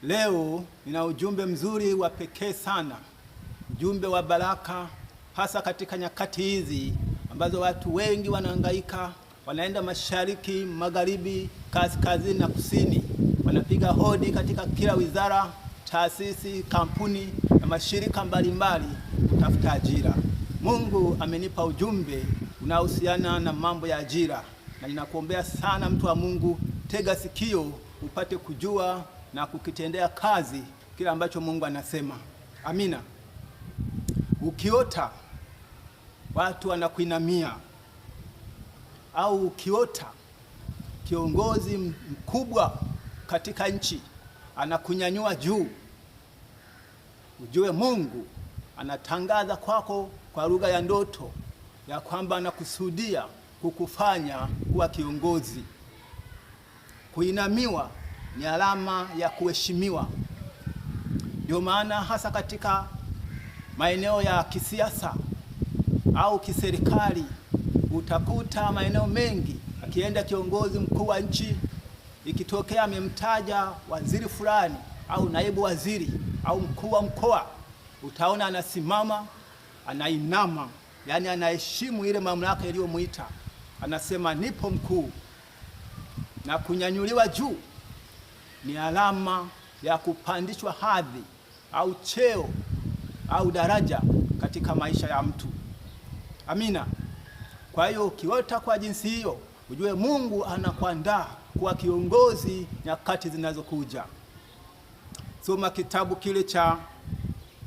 Leo nina ujumbe mzuri wa pekee sana, ujumbe wa baraka, hasa katika nyakati hizi ambazo watu wengi wanahangaika, wanaenda mashariki, magharibi, kaskazini na kusini, wanapiga hodi katika kila wizara, taasisi, kampuni na mashirika mbalimbali kutafuta ajira. Mungu amenipa ujumbe unaohusiana na mambo ya ajira, na ninakuombea sana mtu wa Mungu, tega sikio upate kujua na kukitendea kazi kila ambacho Mungu anasema. Amina. Ukiota watu wanakuinamia, au ukiota kiongozi mkubwa katika nchi anakunyanyua juu, ujue Mungu anatangaza kwako kwa lugha ya ndoto ya kwamba anakusudia kukufanya kuwa kiongozi. Kuinamiwa ni alama ya kuheshimiwa. Ndio maana hasa katika maeneo ya kisiasa au kiserikali utakuta maeneo mengi akienda kiongozi mkuu wa nchi, ikitokea amemtaja waziri fulani au naibu waziri au mkuu wa mkoa, utaona anasimama, anainama, yani anaheshimu ile mamlaka iliyomuita, anasema nipo mkuu. Na kunyanyuliwa juu ni alama ya kupandishwa hadhi au cheo au daraja katika maisha ya mtu. Amina. Kwa hiyo ukiota kwa jinsi hiyo, ujue Mungu anakuandaa kuwa kiongozi nyakati zinazokuja. Soma kitabu kile cha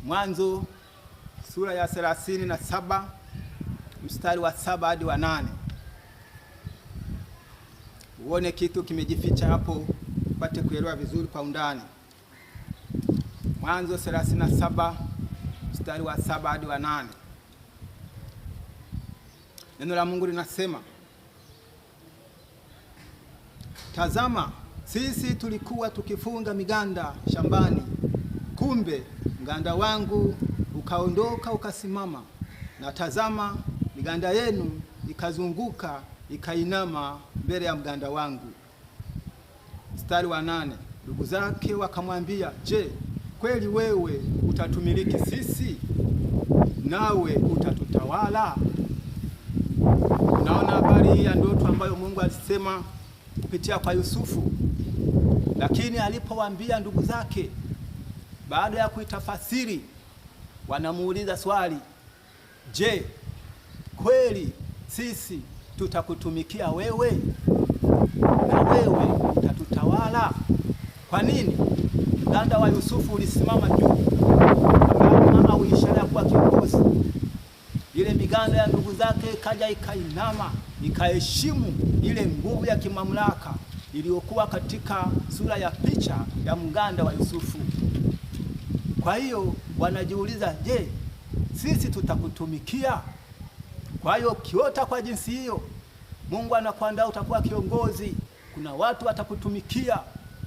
Mwanzo sura ya 37 mstari wa 7 hadi wa 8. Uone kitu kimejificha hapo, upate kuelewa vizuri kwa undani. Mwanzo 37 mstari wa 7 hadi wa 8. Neno la Mungu linasema, tazama, sisi tulikuwa tukifunga miganda shambani, kumbe mganda wangu ukaondoka ukasimama, na tazama, miganda yenu ikazunguka ikainama mbele ya mganda wangu. Mstari wa 8, ndugu zake wakamwambia, je, kweli wewe utatumiliki sisi, nawe utatutawala? Unaona habari hii ya ndoto ambayo Mungu alisema kupitia kwa Yusufu. Lakini alipowaambia ndugu zake, baada ya kuitafasiri, wanamuuliza swali, je, kweli sisi tutakutumikia wewe, na wewe utatutawala? Kwa nini? Mganda wa Yusufu ulisimama juu, alama au ishara ya kuwa kiongozi. Ile miganda ya ndugu zake kaja ikainama, ikaheshimu ile nguvu ya kimamlaka iliyokuwa katika sura ya picha ya mganda wa Yusufu. Kwa hiyo wanajiuliza, je, sisi tutakutumikia? Kwa hiyo kiota kwa jinsi hiyo, Mungu anakuandaa utakuwa kiongozi. Kuna watu watakutumikia,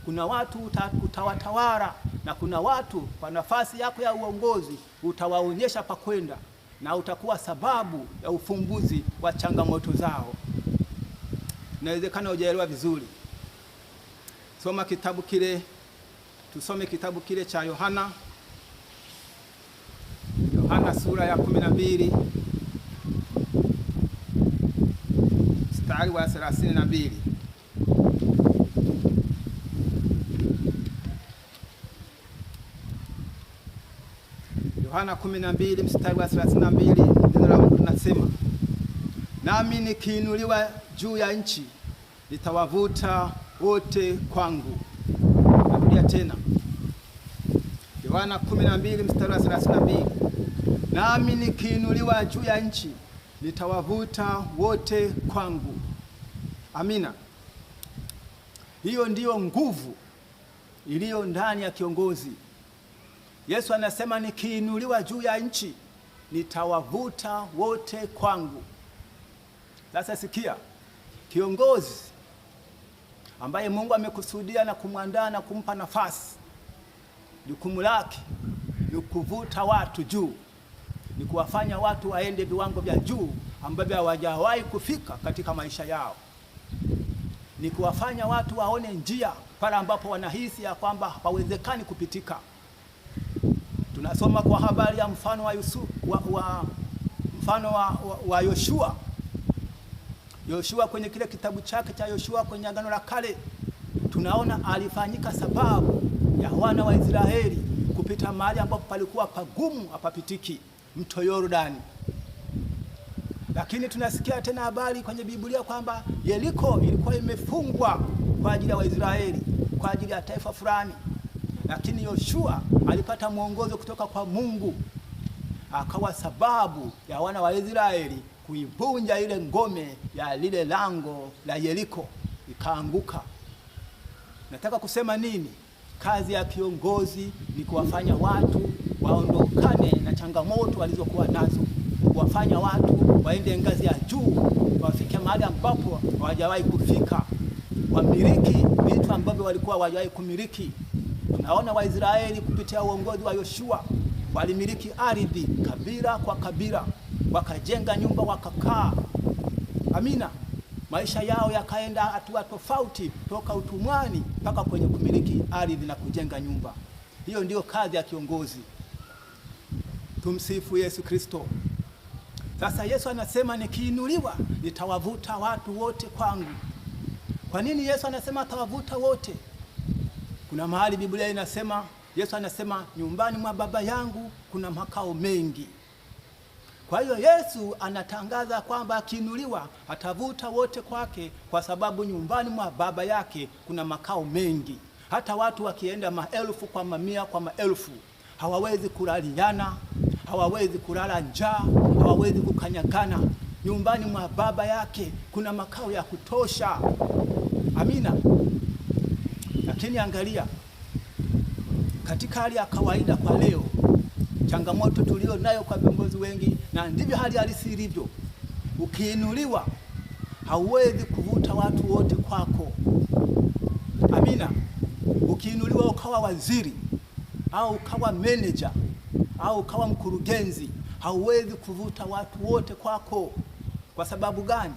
kuna watu utawatawala, na kuna watu kwa nafasi yako ya uongozi utawaonyesha pa kwenda, na utakuwa sababu ya ufumbuzi wa changamoto zao. Inawezekana hujaelewa vizuri. Soma kitabu kile, tusome kitabu kile cha Yohana sura ya 12 mstari wa 32. Yohana 12 mstari wa 32, neno la Mungu linasema, nami nikiinuliwa juu ya nchi, nitawavuta wote kwangu. Narudia tena, Yohana 12 mstari wa 32, nami nikiinuliwa juu ya nchi, nitawavuta wote kwangu. Amina. Hiyo ndiyo nguvu iliyo ndani ya kiongozi. Yesu anasema nikiinuliwa juu ya nchi, nitawavuta wote kwangu. Sasa sikia, kiongozi ambaye Mungu amekusudia na kumwandaa na kumpa nafasi, jukumu lake ni kuvuta watu juu, ni kuwafanya watu waende viwango vya juu ambavyo hawajawahi kufika katika maisha yao, ni kuwafanya watu waone njia pale ambapo wanahisi ya kwamba hapawezekani kupitika. Tunasoma kwa habari ya mfano wa wa Yoshua. Yoshua kwenye kile kitabu chake cha Yoshua kwenye Agano la Kale, tunaona alifanyika sababu ya wana wa Israeli kupita mahali ambapo palikuwa pagumu hapapitiki, mto Yordani. Lakini tunasikia tena habari kwenye Biblia kwamba Yeriko ilikuwa imefungwa kwa ajili ya Waisraeli, kwa ajili ya taifa fulani. Lakini Yoshua alipata mwongozo kutoka kwa Mungu, akawa sababu ya wana wa Israeli kuivunja ile ngome ya lile lango la Yeriko, ikaanguka. Nataka kusema nini? Kazi ya kiongozi ni kuwafanya watu waondokane na changamoto walizokuwa nazo, kuwafanya watu waende ngazi ya juu, wafike mahali ambapo hawajawahi kufika, wamiliki vitu ambavyo walikuwa hawajawahi kumiliki. Tunaona Waisraeli kupitia uongozi wa Yoshua walimiliki ardhi kabila kwa kabila, wakajenga nyumba, wakakaa. Amina. Maisha yao yakaenda hatua tofauti, toka utumwani mpaka kwenye kumiliki ardhi na kujenga nyumba. Hiyo ndiyo kazi ya kiongozi. Tumsifu Yesu Kristo. Sasa Yesu anasema nikiinuliwa nitawavuta watu wote kwangu. Kwa nini Yesu anasema atawavuta wote? Kuna mahali Biblia inasema, Yesu anasema nyumbani mwa Baba yangu kuna makao mengi. Kwa hiyo Yesu anatangaza kwamba akiinuliwa atavuta wote kwake, kwa sababu nyumbani mwa Baba yake kuna makao mengi. Hata watu wakienda maelfu kwa mamia kwa maelfu, hawawezi kulaliana, hawawezi kulala njaa, hawawezi kukanyagana. Nyumbani mwa Baba yake kuna makao ya kutosha. Amina. Lakini angalia, katika hali ya kawaida kwa leo, changamoto tulio nayo kwa viongozi wengi, na ndivyo hali halisi ilivyo. Ukiinuliwa hauwezi kuvuta watu wote kwako. Amina. Ukiinuliwa ukawa waziri au ukawa manager au ukawa mkurugenzi, hauwezi kuvuta watu wote kwako. Kwa sababu gani?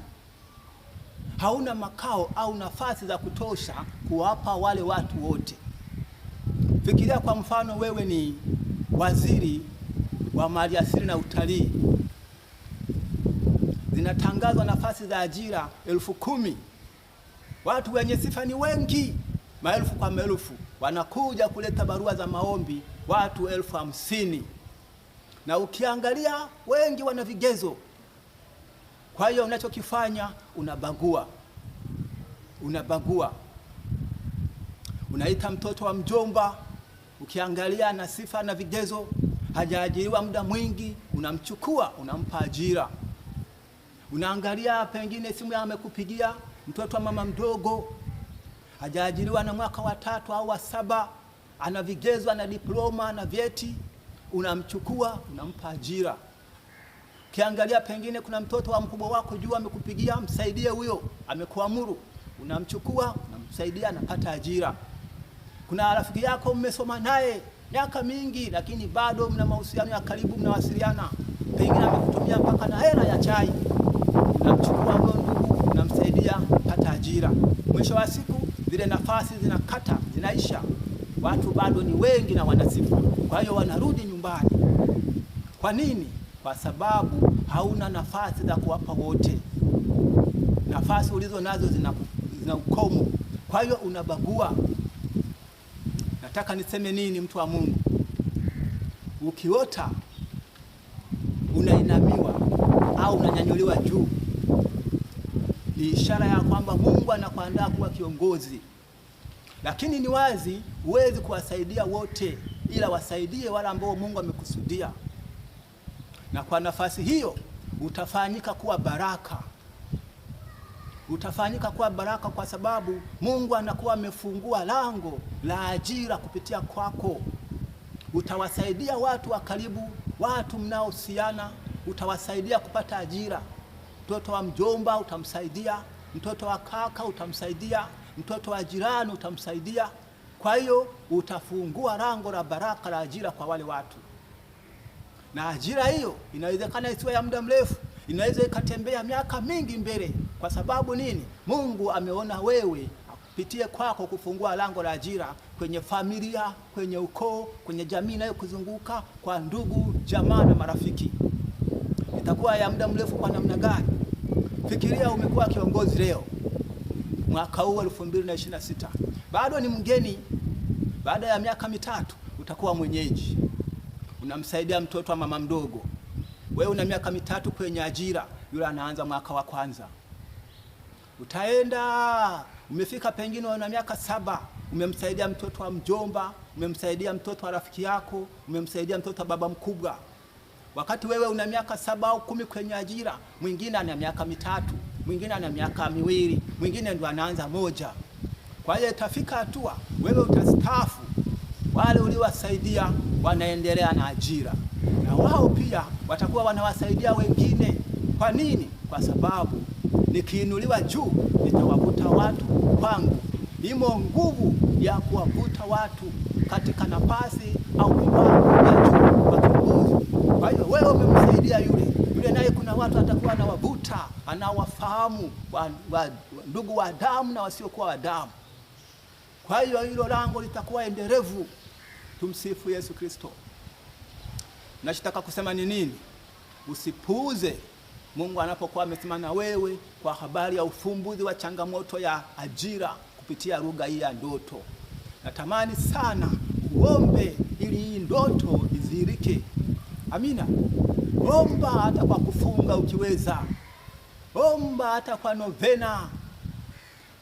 Hauna makao au nafasi za kutosha kuwapa wale watu wote. Fikiria kwa mfano, wewe ni waziri wa maliasili na utalii. Zinatangazwa nafasi za ajira 10,000. Watu wenye sifa ni wengi, maelfu kwa maelfu. Wanakuja kuleta barua za maombi watu 50,000. Na ukiangalia wengi wana vigezo. Kwa hiyo unachokifanya unabagua. Unaita mtoto wa mjomba, ukiangalia na sifa na vigezo, hajaajiriwa muda mwingi, unamchukua, unampa ajira. Unaangalia pengine simu amekupigia mtoto wa mama mdogo, hajaajiriwa na mwaka wa 3 au wa 7, ana vigezo, ana diploma na vyeti, unamchukua, unampa ajira. Ukiangalia pengine kuna mtoto wa mkubwa wako juu amekupigia, msaidie huyo, amekuamuru, unamchukua, unamsaidia, anapata ajira. Kuna rafiki yako mmesoma naye miaka mingi, lakini bado mna mahusiano ya karibu, mnawasiliana, pengine amekutumia mpaka na hela ya chai, unamchukua huyo ndugu, unamsaidia, pata ajira. Mwisho wa siku zile nafasi zinakata, zinaisha, watu bado ni wengi na wanasifa. Kwa hiyo wanarudi nyumbani. Kwa nini? Kwa sababu hauna nafasi za kuwapa wote. Nafasi ulizo nazo zina ukomo. Kwa hiyo unabagua. Nataka niseme nini, mtu wa Mungu? Ukiota unainamiwa au unanyanyuliwa juu, ni ishara ya kwamba Mungu anakuandaa kuwa kiongozi. Lakini ni wazi huwezi kuwasaidia wote, ila wasaidie wale ambao Mungu amekusudia. Na kwa nafasi hiyo utafanyika kuwa baraka. Utafanyika kuwa baraka kwa sababu Mungu anakuwa amefungua lango la ajira kupitia kwako. Utawasaidia watu wa karibu, watu mnaohusiana, utawasaidia kupata ajira. Mtoto wa mjomba utamsaidia, mtoto wa kaka utamsaidia, mtoto wa jirani utamsaidia. Kwa hiyo utafungua lango la baraka la ajira kwa wale watu. Na ajira hiyo inawezekana isiwe ya muda mrefu, inaweza ikatembea miaka mingi mbele. Kwa sababu nini? Mungu ameona wewe pitie kwako kufungua lango la ajira kwenye familia, kwenye ukoo, kwenye jamii inayokuzunguka, kwa ndugu, jamaa na marafiki. Itakuwa ya muda mrefu kwa namna gani? Fikiria umekuwa kiongozi leo, mwaka huu 2026. Bado ni mgeni, baada ya miaka mitatu utakuwa mwenyeji. Unamsaidia mtoto wa mama mdogo. Wewe una miaka mitatu kwenye ajira, yule anaanza mwaka wa kwanza. Utaenda, umefika pengine una miaka 7, umemsaidia mtoto wa mjomba, umemsaidia mtoto wa rafiki yako, umemsaidia mtoto wa baba mkubwa. Wakati wewe una miaka 7 au 10 kwenye ajira, mwingine ana miaka 3, mwingine ana miaka 2, mwingine ndo anaanza 1. Kwa hiyo itafika hatua wewe utastaafu, wale uliowasaidia wanaendelea na ajira, na wao pia watakuwa wanawasaidia wengine. Kwa nini? Kwa sababu nikiinuliwa juu nitawavuta watu kwangu. Imo nguvu ya kuwavuta watu katika nafasi au kiwango ya juu kwa kiongozi. Kwa hiyo wewe umemsaidia yule naye kuna watu atakuwa anawavuta, anawafahamu ndugu wa damu na wasiokuwa wa damu. Kwa hiyo hilo lango litakuwa endelevu. Tumsifu Yesu Kristo. Nachotaka kusema ni nini? Usipuuze Mungu anapokuwa amesema na wewe kwa habari ya ufumbuzi wa changamoto ya ajira kupitia lugha hii ya ndoto. Natamani sana uombe ili hii ndoto izihirike. Amina. Omba hata kwa kufunga ukiweza. Omba hata kwa novena.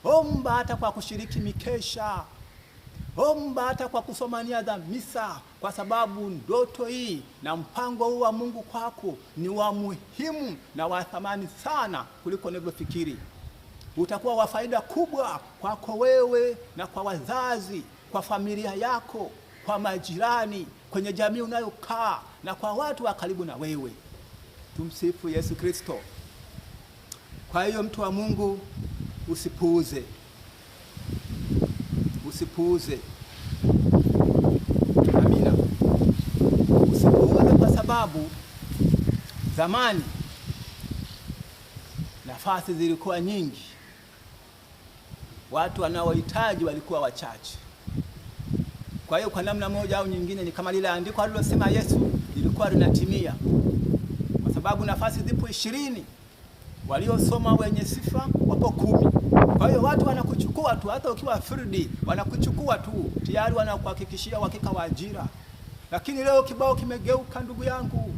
Omba hata kwa kushiriki mikesha. Omba hata kwa kusomania za misa, kwa sababu ndoto hii na mpango huu wa Mungu kwako ni wa muhimu na wa thamani sana kuliko unavyofikiri. Utakuwa wa faida kubwa kwako wewe na kwa wazazi, kwa familia yako, kwa majirani, kwenye jamii unayokaa na kwa watu wa karibu na wewe. Tumsifu Yesu Kristo. Kwa hiyo mtu wa Mungu, usipuuze. Usipuuze. Amina. Usipuuze kwa sababu zamani nafasi zilikuwa nyingi. Watu wanaohitaji walikuwa wachache. Kwa hiyo kwa namna moja au nyingine ni kama lile andiko alilosema Yesu lilikuwa linatimia. Kwa sababu nafasi zipo 20. Waliosoma wenye sifa wapo 10. Kwa hiyo watu wanakuchukua tu, hata ukiwa fridi wanakuchukua tu, tayari wanakuhakikishia uhakika wa ajira. Lakini leo kibao kimegeuka, ndugu yangu.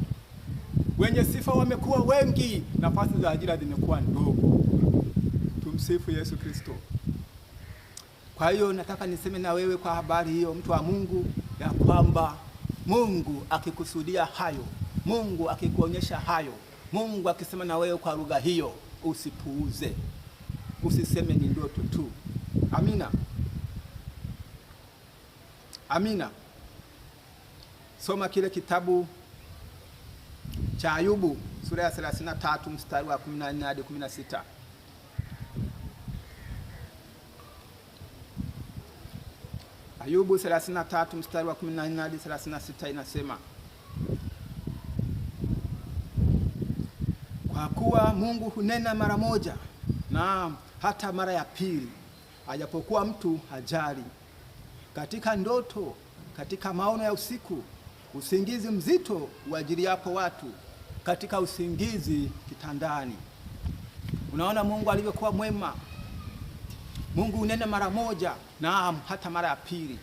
Wenye sifa wamekuwa wengi, nafasi za ajira zimekuwa ndogo. Tumsifu Yesu Kristo. Kwa hiyo nataka niseme na wewe kwa habari hiyo, mtu wa Mungu, ya kwamba Mungu akikusudia hayo, Mungu akikuonyesha hayo, Mungu akisema na wewe kwa lugha hiyo, usipuuze. Usiseme ni ndoto tu. Amina. Amina. Soma kile kitabu cha Ayubu sura ya 33 mstari wa 14 hadi 16. Ayubu 33 mstari wa 14 hadi 36 inasema: kwa kuwa Mungu hunena mara moja, na hata mara ya pili, ajapokuwa mtu hajali. Katika ndoto, katika maono ya usiku, usingizi mzito uajiliapo watu, katika usingizi kitandani. Unaona Mungu alivyokuwa mwema. Mungu hunena mara moja, na hata mara ya pili.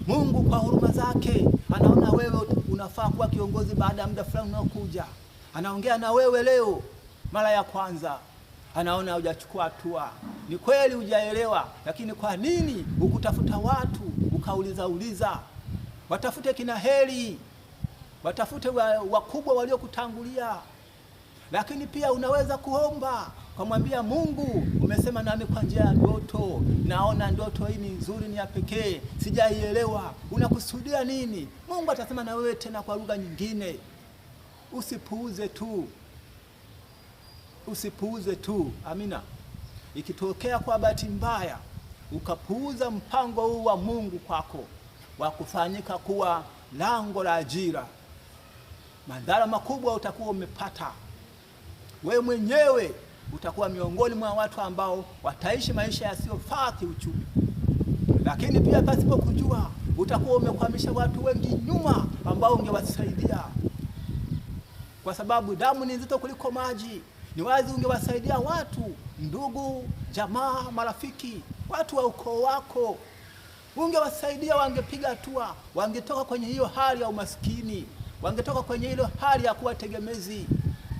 Mungu kwa huruma zake anaona wewe unafaa kuwa kiongozi baada ya muda fulani unaokuja. Anaongea na wewe leo mara ya kwanza, anaona hujachukua hatua. Ni kweli hujaelewa, lakini kwa nini ukutafuta watu ukauliza? Watafute kina Heli, watafute wakubwa waliokutangulia. Lakini pia unaweza kuomba, kumwambia Mungu, umesema nami kwa njia ya ndoto. Naona ndoto hii ni nzuri, ni ya pekee, sijaielewa. Unakusudia nini? Mungu atasema na wewe tena kwa lugha nyingine. Usipuuze tu. Usipuuze tu. Amina. Ikitokea kwa bahati mbaya ukapuuza mpango huu wa Mungu kwako wa kufanyika kuwa lango la ajira, madhara makubwa utakuwa umepata. Wewe mwenyewe utakuwa miongoni mwa watu ambao wataishi maisha yasiyofaa kiuchumi. Lakini pia pasipo kujua, utakuwa umekwamisha watu wengi nyuma ambao ungewasaidia, kwa sababu damu ni nzito kuliko maji. Ni wazi ungewasaidia watu, ndugu, jamaa, marafiki, watu wa ukoo wako. Ungewasaidia, wangepiga hatua, wangetoka kwenye hiyo hali ya umaskini, wangetoka kwenye hiyo hali ya kuwa tegemezi,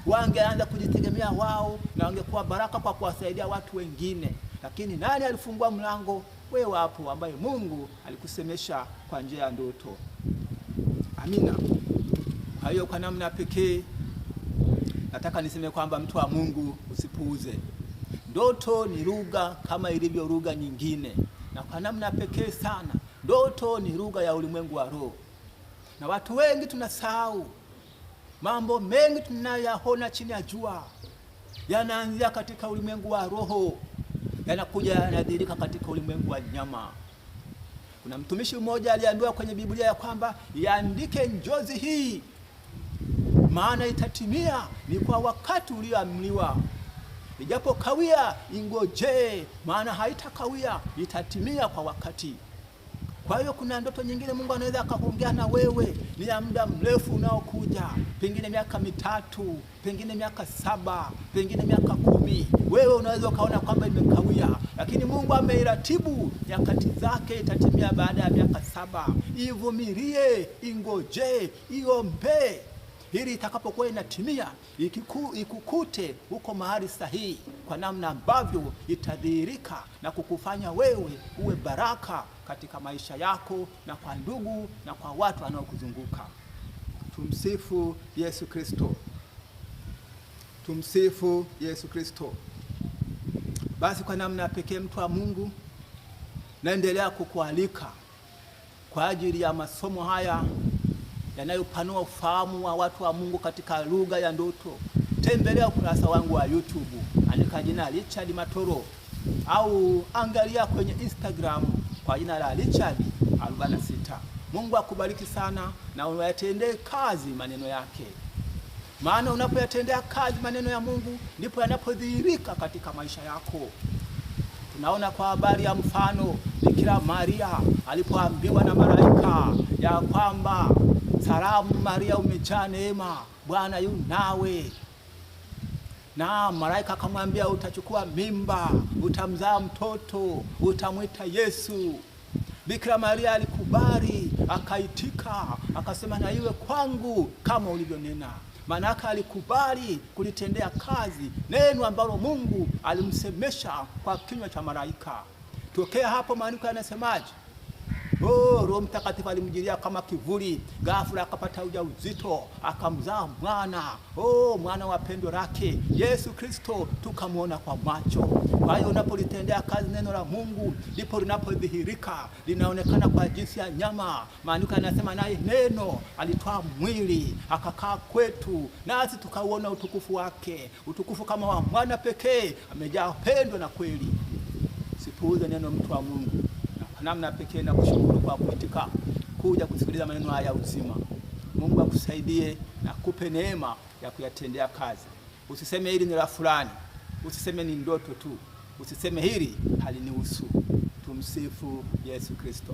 wangeanza kujitegemea wao, na wangekuwa baraka kwa kuwasaidia watu wengine. Lakini nani alifungua mlango? Wewe hapo, ambaye Mungu alikusemesha kwa njia ya ndoto. Amina. Kwa hiyo kwa namna pekee nataka niseme kwamba mtu wa Mungu, usipuuze. Ndoto ni lugha kama ilivyo lugha nyingine, na kwa namna pekee sana ndoto ni lugha ya ulimwengu wa roho. Na watu wengi tunasahau mambo mengi tunayoyaona chini ya jua yanaanzia katika ulimwengu wa roho, yanakuja yanadhihirika katika ulimwengu wa nyama. Kuna mtumishi mmoja aliambiwa kwenye Biblia ya kwamba iandike njozi hii, maana itatimia, ni kwa wakati ulioamriwa. Ijapo kawia, ingoje, maana haitakawia, itatimia kwa wakati. Kwa hiyo kuna ndoto nyingine Mungu anaweza akaongea na wewe, ni ya muda mrefu unaokuja, pengine miaka 3, pengine miaka 7, pengine miaka 10. Wewe unaweza ukaona kwamba imekawia, lakini Mungu ameiratibu nyakati zake, itatimia baada ya miaka 7. Ivumilie, ingoje, iombe, ili itakapokuwa inatimia ikukute huko mahali sahihi, kwa namna ambavyo itadhihirika na kukufanya wewe uwe baraka katika maisha yako na kwa ndugu na kwa watu wanaokuzunguka. Tumsifu Yesu Kristo. Tumsifu Yesu Kristo. Basi kwa namna pekee, mtu wa Mungu, naendelea kukualika kwa ajili ya masomo haya yanayopanua ufahamu wa watu wa Mungu katika lugha ya ndoto. Tembelea ukurasa wangu wa YouTube, andika jina Richard Matoro, au angalia kwenye Instagram kwa jina la Richard 46. Mungu akubariki sana, na uyatendee kazi maneno yake, maana unapoyatendea kazi maneno ya Mungu ndipo yanapodhihirika katika maisha yako. Tunaona kwa habari ya mfano Bikira Maria alipoambiwa na malaika ya kwamba salamu Maria, umejaa neema, Bwana yu nawe. Na malaika akamwambia, utachukua mimba, utamzaa mtoto, utamwita Yesu. Bikira Maria alikubali, akaitika, akasema na iwe kwangu kama ulivyonena. Manaka alikubali kulitendea kazi neno ambalo Mungu alimsemesha kwa kinywa cha malaika. Tokea hapo maandiko yanasemaje? Roho Mtakatifu alimjilia kama kivuli, ghafla akapata ujauzito, akamzaa mwana, mwana wa pendo lake Yesu Kristo, tukamwona kwa macho. Kwa hiyo unapolitendea kazi neno la Mungu, ndipo linapodhihirika, linaonekana kwa jinsi ya nyama. Maandiko yanasema naye neno alitwaa mwili akakaa kwetu, nasi tukauona utukufu wake, utukufu kama wa mwana pekee, amejaa pendo na kweli. Sipuuze neno, mtu wa Mungu. Namna pekee na kushukuru kwa kuitika kuja kusikiliza maneno haya ya uzima. Mungu akusaidie na kupe neema ya kuyatendea kazi. Usiseme hili ni la fulani, usiseme ni ndoto tu, usiseme hili halinihusu. Tumsifu Yesu Kristo.